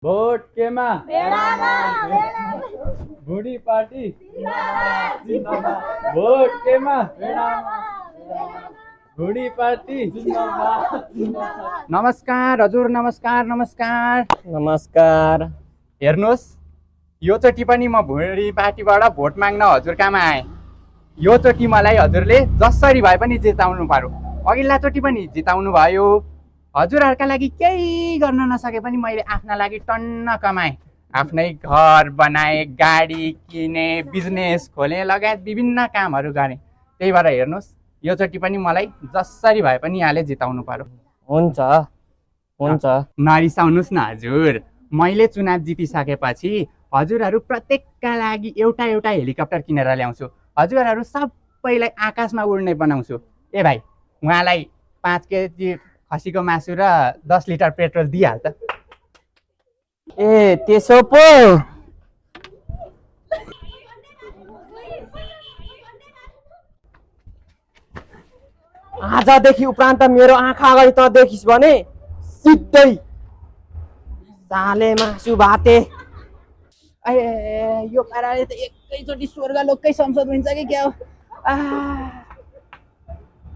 Vote केमा भुडी party vote केमा भुडी party. नमस्कार हजुर, नमस्कार नमस्कार नमस्कार। हेर्नुहोस्, योचोटि पनि म भुडी पार्टीबाट भोट माग्न हजुर कहाँ आएँ। योचोटि मलाई हजुरले जसरी भए पनि जिताउनु पर्यो। अघिल्लाचोटि पनि जिताउनु भयो। हजुरहरूका लागि केही गर्न नसके पनि मैले आफ्ना लागि टन्न कमाएँ। आफ्नै घर बनाएँ, गाडी किने, बिजनेस खोलेँ, लगायत विभिन्न कामहरू गरेँ। त्यही भएर हेर्नुहोस्, योचोटि पनि मलाई जसरी भए पनि यहाँले जिताउनु पर्यो। हुन्छ हुन्छ। नरिसाउनुहोस् न हजुर। मैले चुनाव जितिसकेपछि हजुरहरू प्रत्येकका लागि एउटा एउटा हेलिकप्टर किनेर ल्याउँछु। हजुरहरू सबैलाई आकाशमा उड्ने बनाउँछु। ए भाइ, उहाँलाई 5 केजी खसीको मासु र 10 लिटर पेट्रोल दिइहाल्छ। ए त्यसो पो। आजदेखि उपरान्त मेरो आँखा अगाडि त देखिस् भने सिधै साले मासु भाते। यो पाराले त एकैचोटि स्वर्ग लोककै संसद हुन्छ कि क्या हो।